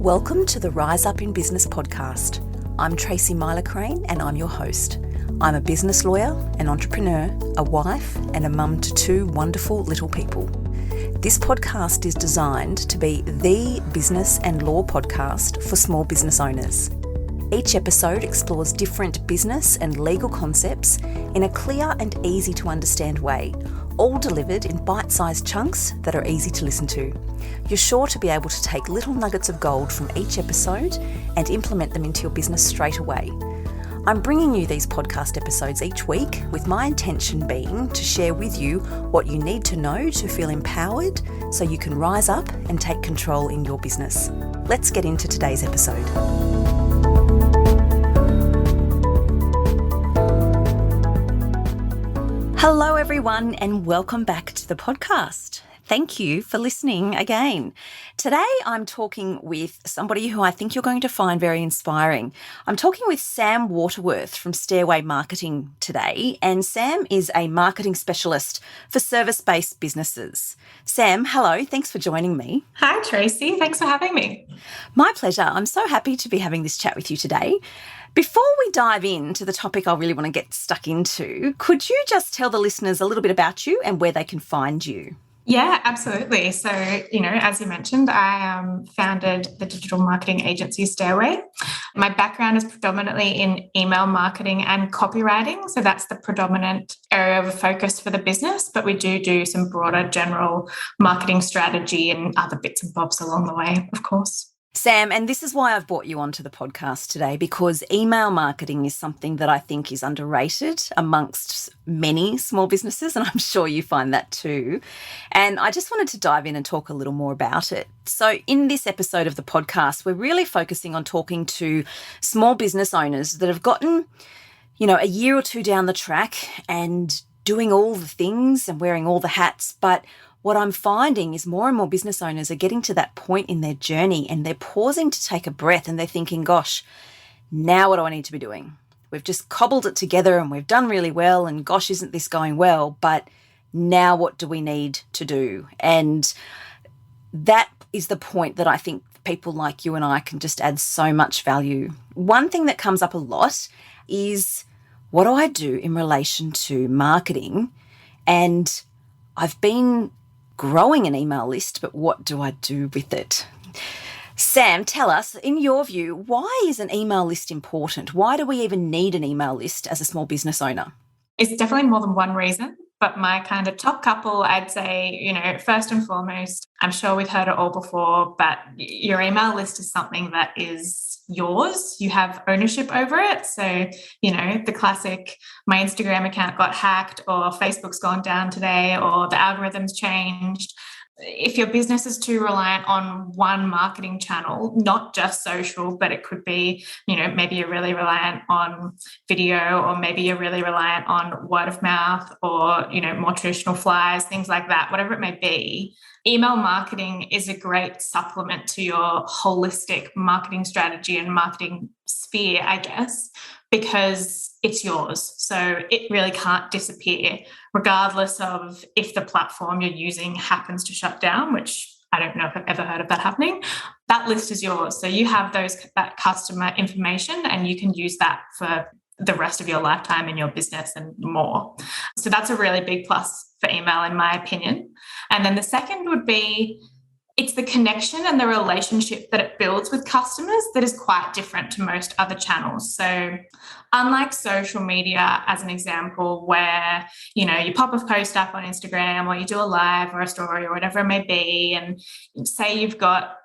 Welcome to the Rise Up in Business podcast. I'm Tracy Myler-Crane and I'm your host. I'm a business lawyer, an entrepreneur, a wife and a mum to two wonderful little people. This podcast is designed to be the business and law podcast for small business owners. Each episode explores different business and legal concepts in a clear and easy to understand way, all delivered in bite-sized chunks that are easy to listen to. You're sure to be able to take little nuggets of gold from each episode and implement them into your business straight away. I'm bringing you these podcast episodes each week with my intention being to share with you what you need to know to feel empowered so you can rise up and take control in your business. Let's get into today's episode. Hello everyone and welcome back to the podcast. Thank you for listening again. Today I'm talking with somebody who I think you're going to find very inspiring. I'm talking with Sam Waterworth from Stairway Marketing today, and Sam is a marketing specialist for service-based businesses. Sam, hello. Thanks for joining me. Hi, Tracy. Thanks for having me. My pleasure. I'm so happy to be having this chat with you today. Before we dive into the topic I really want to get stuck into, could you just tell the listeners a little bit about you and where they can find you? Yeah, absolutely. So, as you mentioned, I founded the digital marketing agency Stairway. My background is predominantly in email marketing and copywriting. So that's the predominant area of focus for the business, but we do some broader general marketing strategy and other bits and bobs along the way, of course. Sam, and this is why I've brought you onto the podcast today, because email marketing is something that I think is underrated amongst many small businesses, and I'm sure you find that too. And I just wanted to dive in and talk a little more about it. So in this episode of the podcast, we're really focusing on talking to small business owners that have gotten, a year or two down the track and doing all the things and wearing all the hats, but what I'm finding is more and more business owners are getting to that point in their journey and they're pausing to take a breath and they're thinking, gosh, now what do I need to be doing? We've just cobbled it together and we've done really well and gosh, isn't this going well? But now what do we need to do? And that is the point that I think people like you and I can just add so much value. One thing that comes up a lot is, what do I do in relation to marketing? And I've been growing an email list, but what do I do with it? Sam, tell us, in your view, why is an email list important? Why do we even need an email list as a small business owner? It's definitely more than one reason, but my kind of top couple, I'd say, first and foremost, I'm sure we've heard it all before, but your email list is something that is yours. You have ownership over it. So, the classic, my Instagram account got hacked or Facebook's gone down today or the algorithm's changed. If your business is too reliant on one marketing channel, not just social, but it could be, maybe you're really reliant on video, or maybe you're really reliant on word of mouth or, more traditional flyers, things like that, whatever it may be. Email marketing is a great supplement to your holistic marketing strategy and marketing sphere, I guess, because it's yours. So it really can't disappear, regardless of if the platform you're using happens to shut down, which I don't know if I've ever heard of that happening. That list is yours. So you have that customer information and you can use that for the rest of your lifetime in your business and more. So that's a really big plus for email, in my opinion. And then the second would be, it's the connection and the relationship that it builds with customers that is quite different to most other channels. So unlike social media, as an example, where, you pop a post up on Instagram or you do a live or a story or whatever it may be, and say you've got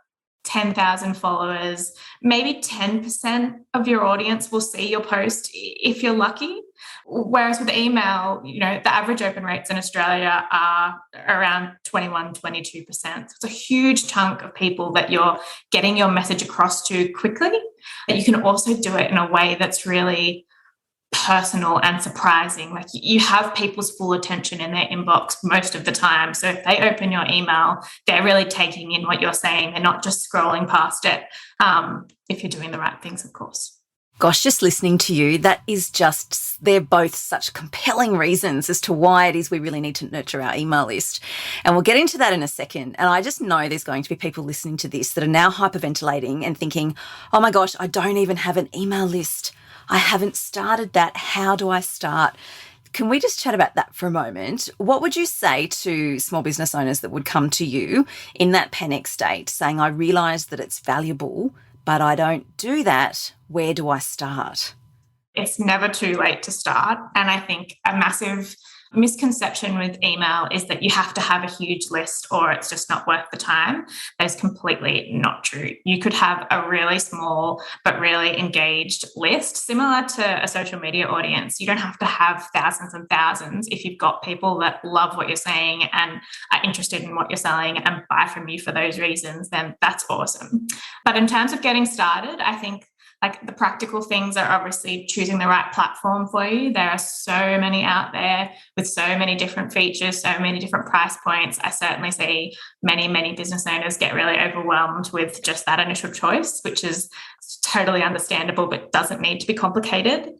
10,000 followers, maybe 10% of your audience will see your post if you're lucky. Whereas with email, the average open rates in Australia are around 21, 22%. So it's a huge chunk of people that you're getting your message across to quickly. But you can also do it in a way that's really personal and surprising. Like, you have people's full attention in their inbox most of the time. So if they open your email, they're really taking in what you're saying. They're not just scrolling past it, if you're doing the right things, of course. Gosh, just listening to you, they're both such compelling reasons as to why it is we really need to nurture our email list. And we'll get into that in a second. And I just know there's going to be people listening to this that are now hyperventilating and thinking, oh my gosh, I don't even have an email list. I haven't started that. How do I start? Can we just chat about that for a moment? What would you say to small business owners that would come to you in that panic state saying, I realise that it's valuable, but I don't do that? Where do I start? It's never too late to start. And I think a massive misconception with email is that you have to have a huge list or it's just not worth the time. That is completely not true. You could have a really small but really engaged list, similar to a social media audience. You don't have to have thousands and thousands. If you've got people that love what you're saying and are interested in what you're selling and buy from you for those reasons, then that's awesome. But in terms of getting started, I think like the practical things are obviously choosing the right platform for you. There are so many out there with so many different features, so many different price points. I certainly see many business owners get really overwhelmed with just that initial choice, which is totally understandable, but doesn't need to be complicated.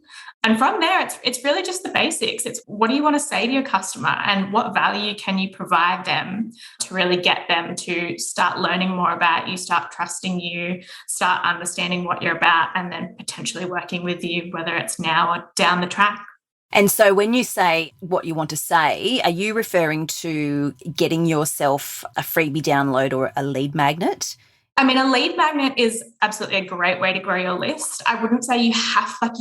And from there, it's really just the basics. It's what do you want to say to your customer and what value can you provide them to really get them to start learning more about you, start trusting you, start understanding what you're about, and then potentially working with you, whether it's now or down the track. And so when you say what you want to say, are you referring to getting yourself a freebie download or a lead magnet? I mean, a lead magnet is absolutely a great way to grow your list. I wouldn't say you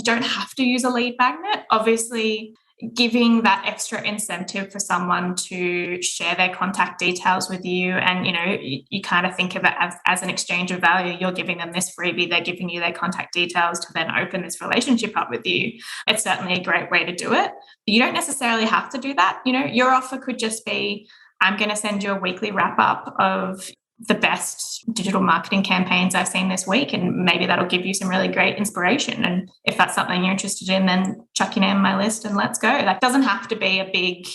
don't have to use a lead magnet. Obviously, giving that extra incentive for someone to share their contact details with you and, you kind of think of it as an exchange of value. You're giving them this freebie, they're giving you their contact details to then open this relationship up with you. It's certainly a great way to do it. But you don't necessarily have to do that. Your offer could just be, I'm going to send you a weekly wrap up of the best digital marketing campaigns I've seen this week, and maybe that'll give you some really great inspiration. And if that's something you're interested in, then chuck your name on my list and let's go. That doesn't have to be a big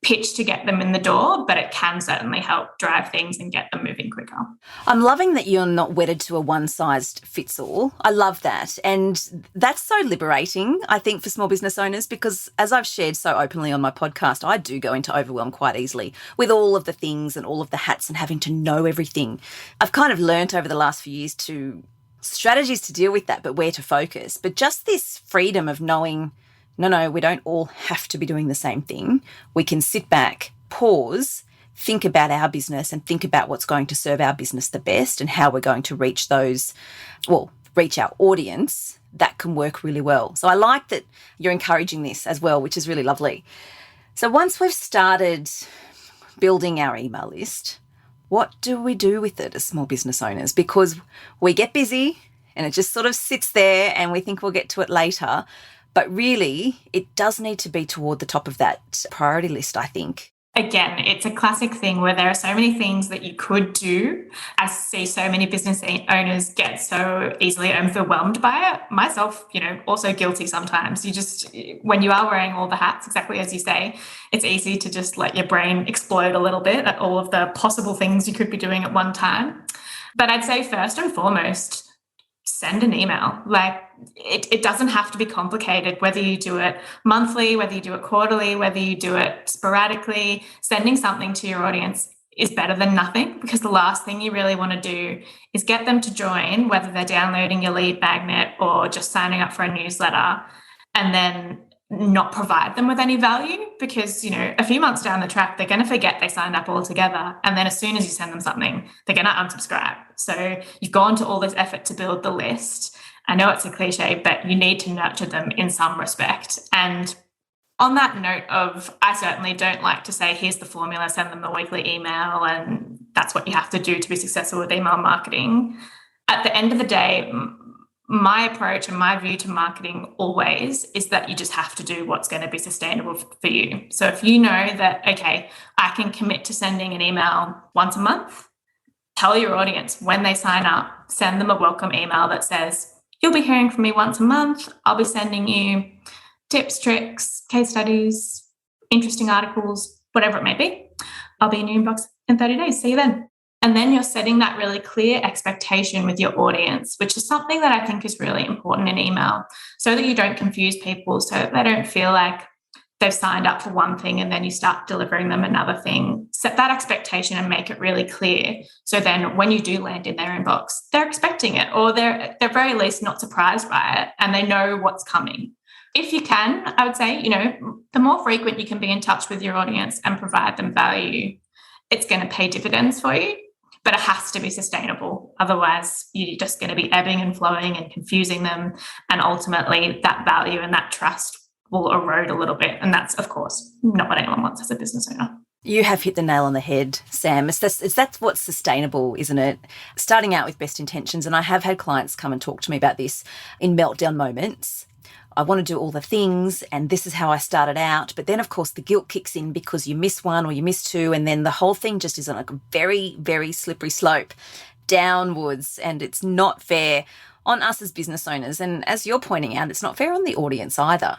pitch to get them in the door, but it can certainly help drive things and get them moving quicker. I'm loving that you're not wedded to a one-size-fits-all. I love that. And that's so liberating, I think, for small business owners, because as I've shared so openly on my podcast, I do go into overwhelm quite easily with all of the things and all of the hats and having to know everything. I've kind of learnt over the last few years strategies to deal with that, but where to focus. But just this freedom of knowing, no, we don't all have to be doing the same thing. We can sit back, pause, think about our business and think about what's going to serve our business the best and how we're going to reach our audience. That can work really well. So I like that you're encouraging this as well, which is really lovely. So once we've started building our email list, what do we do with it as small business owners? Because we get busy and it just sort of sits there and we think we'll get to it later. But really, it does need to be toward the top of that priority list, I think. Again, it's a classic thing where there are so many things that you could do. I see so many business owners get so easily overwhelmed by it. Myself, also guilty sometimes. When you are wearing all the hats, exactly as you say, it's easy to just let your brain explode a little bit at all of the possible things you could be doing at one time. But I'd say first and foremost, send an email. It doesn't have to be complicated, whether you do it monthly, whether you do it quarterly, whether you do it sporadically. Sending something to your audience is better than nothing, because the last thing you really want to do is get them to join, whether they're downloading your lead magnet or just signing up for a newsletter, and then not provide them with any value, because a few months down the track they're going to forget they signed up altogether, and then as soon as you send them something they're going to unsubscribe. So you've gone to all this effort to build the list. I know it's a cliche, but you need to nurture them in some respect. And on that note I certainly don't like to say, here's the formula, send them a weekly email and that's what you have to do to be successful with email marketing. At the end of the day, my approach and my view to marketing always is that you just have to do what's going to be sustainable for you. So if you know that, okay, I can commit to sending an email once a month, tell your audience when they sign up, send them a welcome email that says, you'll be hearing from me once a month. I'll be sending you tips, tricks, case studies, interesting articles, whatever it may be. I'll be in your inbox in 30 days. See you then. And then you're setting that really clear expectation with your audience, which is something that I think is really important in email, so that you don't confuse people, so that they don't feel like they've signed up for one thing and then you start delivering them another thing. Set that expectation and make it really clear. So then when you do land in their inbox, they're expecting it, or they're at the very least not surprised by it, and they know what's coming. If you can, I would say, the more frequent you can be in touch with your audience and provide them value, it's going to pay dividends for you, but it has to be sustainable. Otherwise, you're just going to be ebbing and flowing and confusing them. And ultimately, that value and that trust will erode a little bit. And that's, of course, not what anyone wants as a business owner. You have hit the nail on the head, Sam. That's what's sustainable, isn't it? Starting out with best intentions, and I have had clients come and talk to me about this in meltdown moments. I want to do all the things, and this is how I started out. But then, of course, the guilt kicks in because you miss one or you miss two, and then the whole thing just is on a very, very slippery slope downwards, and it's not fair on us as business owners. And as you're pointing out, it's not fair on the audience either.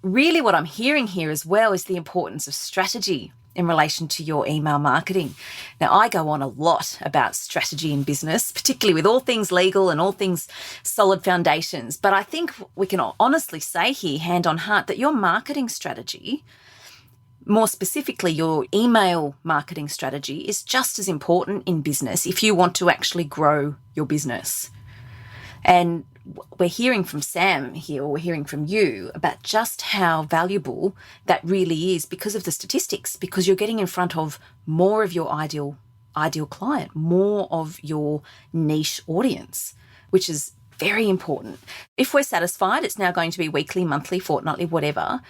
Really, what I'm hearing here as well is the importance of strategy in relation to your email marketing. Now, I go on a lot about strategy in business, particularly with all things legal and all things solid foundations. But I think we can honestly say here, hand on heart, that your marketing strategy, more specifically your email marketing strategy, is just as important in business if you want to actually grow your business. And we're hearing from Sam here, or we're hearing from you, about just how valuable that really is because of the statistics, because you're getting in front of more of your ideal client, more of your niche audience, which is very important. If we're satisfied, it's now going to be weekly, monthly, fortnightly, whatever.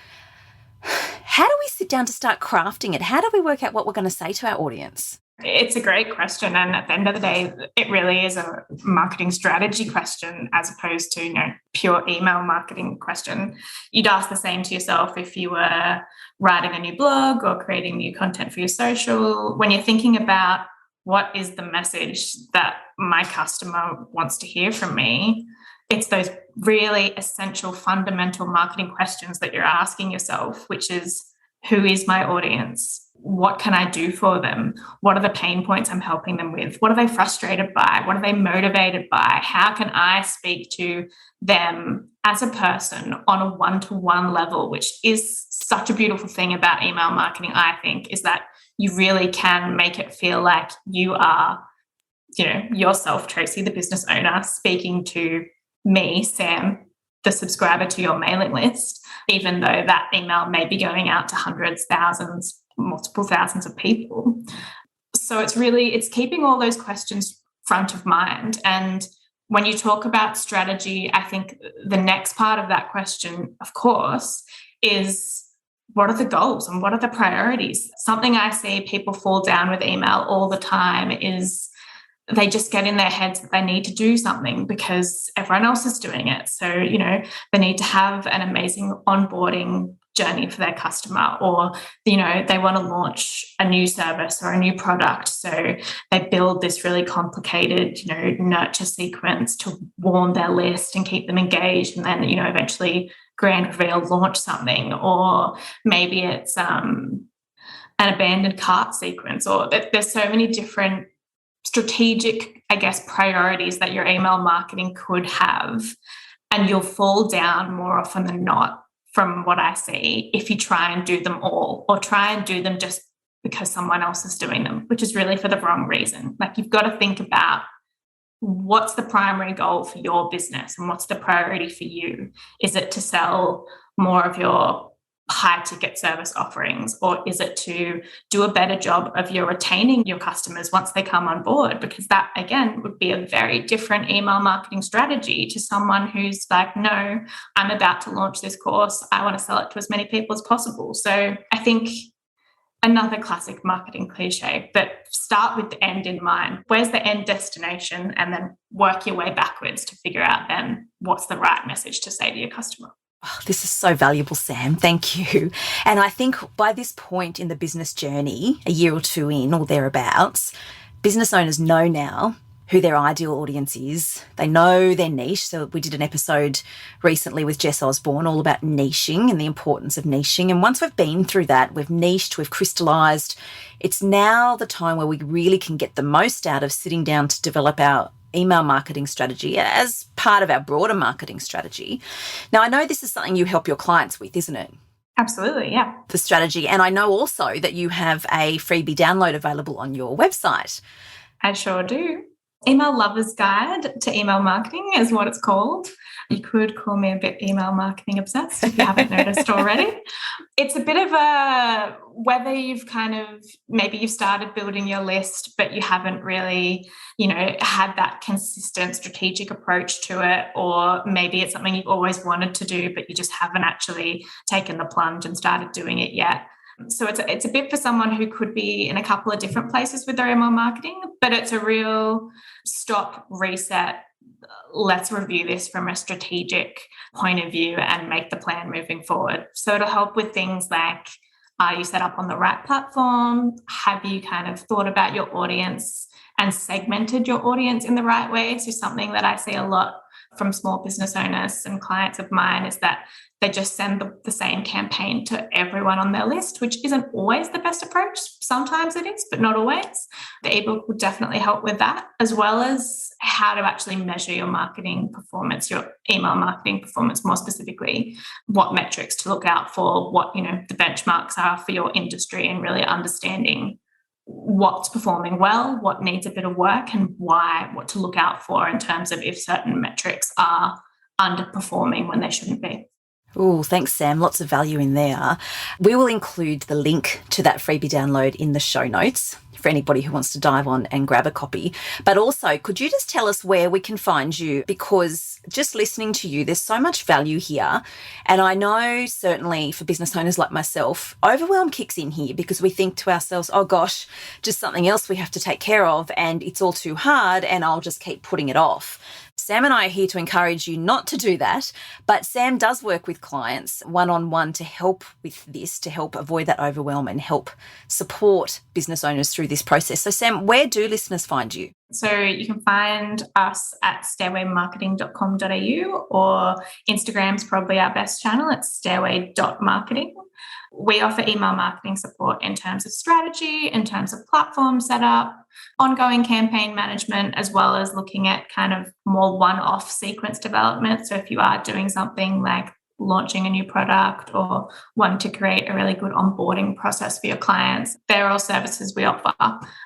How do we sit down to start crafting it? How do we work out what we're going to say to our audience? It's a great question. And at the end of the day, it really is a marketing strategy question as opposed to, pure email marketing question. You'd ask the same to yourself if you were writing a new blog or creating new content for your social. When you're thinking about what is the message that my customer wants to hear from me, it's those really essential, fundamental marketing questions that you're asking yourself, which is, who is my audience? What can I do for them? What are the pain points I'm helping them with? What are they frustrated by? What are they motivated by? How can I speak to them as a person on a one-to-one level, which is such a beautiful thing about email marketing, I think, is that you really can make it feel like you are, yourself, Tracy, the business owner, speaking to me, Sam, the subscriber to your mailing list, even though that email may be going out to hundreds, thousands, multiple thousands of people. So it's keeping all those questions front of mind. And when you talk about strategy, I think the next part of that question, of course, is what are the goals and what are the priorities? Something I see people fall down with email all the time is they just get in their heads that they need to do something because everyone else is doing it. So, they need to have an amazing onboarding journey for their customer, or, they want to launch a new service or a new product. So they build this really complicated, nurture sequence to warm their list and keep them engaged. And then, eventually grand reveal, launch something, or maybe it's an abandoned cart sequence, or there's so many different strategic, priorities that your email marketing could have. And you'll fall down more often than not, from what I see, if you try and do them all, or try and do them just because someone else is doing them, which is really for the wrong reason. Like, you've got to think about what's the primary goal for your business and what's the priority for you. Is it to sell more of your high ticket service offerings, or is it to do a better job of your retaining your customers once they come on board? Because that, again, would be a very different email marketing strategy to someone who's like, no, I'm about to launch this course, I want to sell it to as many people as possible. So I think another classic marketing cliche, but start with the end in mind. Where's the end destination? And then work your way backwards to figure out then what's the right message to say to your customer. Oh, this is so valuable, Sam. Thank you. And I think by this point in the business journey, a year or two in or thereabouts, business owners know now who their ideal audience is. They know their niche. So we did an episode recently with Jess Osborne all about niching and the importance of niching. And once we've been through that, we've niched, we've crystallized. It's now the time where we really can get the most out of sitting down to develop our email marketing strategy as part of our broader marketing strategy. Now, I know this is something you help your clients with, isn't it? Absolutely, yeah. The strategy. And I know also that you have a freebie download available on your website. I sure do. Email Lover's Guide to Email Marketing is what it's called. You could call me a bit email marketing obsessed if you haven't noticed already. It's a bit of a, whether you've maybe you've started building your list, but you haven't really, had that consistent strategic approach to it, or maybe it's something you've always wanted to do, but you just haven't actually taken the plunge and started doing it yet. So it's a bit for someone who could be in a couple of different places with their email marketing, but it's a real stop, reset. Let's review this from a strategic point of view and make the plan moving forward. So it'll help with things like, are you set up on the right platform? Have you kind of thought about your audience and segmented your audience in the right way? So something that I see a lot from small business owners and clients of mine is that they just send the same campaign to everyone on their list, which isn't always the best approach. Sometimes it is, but not always. The ebook will definitely help with that, as well as how to actually measure your marketing performance, your email marketing performance more specifically, what metrics to look out for, what the benchmarks are for your industry, and really understanding what's performing well, what needs a bit of work, and why, what to look out for in terms of if certain metrics are underperforming when they shouldn't be. Oh, thanks, Sam. Lots of value in there. We will include the link to that freebie download in the show notes for anybody who wants to dive on and grab a copy. But also, could you just tell us where we can find you? Because just listening to you, there's so much value here. And I know certainly for business owners like myself, overwhelm kicks in here because we think to ourselves, oh gosh, just something else we have to take care of and it's all too hard and I'll just keep putting it off. Sam and I are here to encourage you not to do that, but Sam does work with clients one-on-one to help with this, to help avoid that overwhelm and help support business owners through this process. So Sam, where do listeners find you? So you can find us at stairwaymarketing.com.au, or Instagram's probably our best channel. It's stairway.marketing. We offer email marketing support in terms of strategy, in terms of platform setup, ongoing campaign management, as well as looking at kind of more one-off sequence development. So if you are doing something like launching a new product or wanting to create a really good onboarding process for your clients, they're all services we offer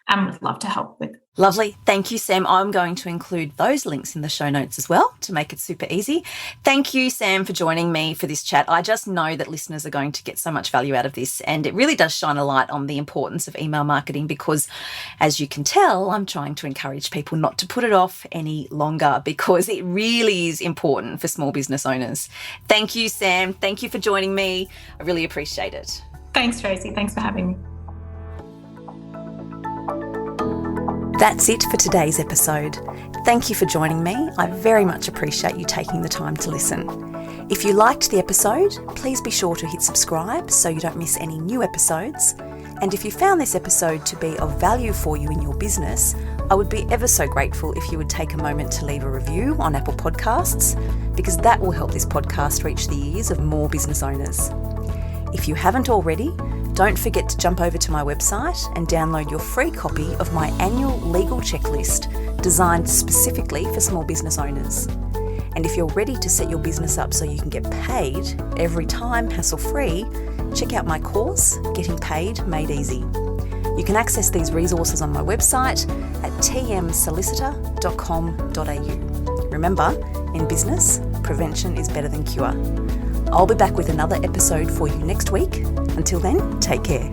and would love to help with. Lovely. Thank you, Sam. I'm going to include those links in the show notes as well to make it super easy. Thank you, Sam, for joining me for this chat. I just know that listeners are going to get so much value out of this, and it really does shine a light on the importance of email marketing because, as you can tell, I'm trying to encourage people not to put it off any longer because it really is important for small business owners. Thank you, Sam. Thank you for joining me. I really appreciate it. Thanks, Tracy. Thanks for having me. That's it for today's episode. Thank you for joining me. I very much appreciate you taking the time to listen. If you liked the episode, please be sure to hit subscribe so you don't miss any new episodes. And if you found this episode to be of value for you in your business, I would be ever so grateful if you would take a moment to leave a review on Apple Podcasts, because that will help this podcast reach the ears of more business owners. If you haven't already, don't forget to jump over to my website and download your free copy of my annual legal checklist designed specifically for small business owners. And if you're ready to set your business up so you can get paid every time hassle-free, check out my course, Getting Paid Made Easy. You can access these resources on my website at tmsolicitor.com.au. Remember, in business, prevention is better than cure. I'll be back with another episode for you next week. Until then, take care.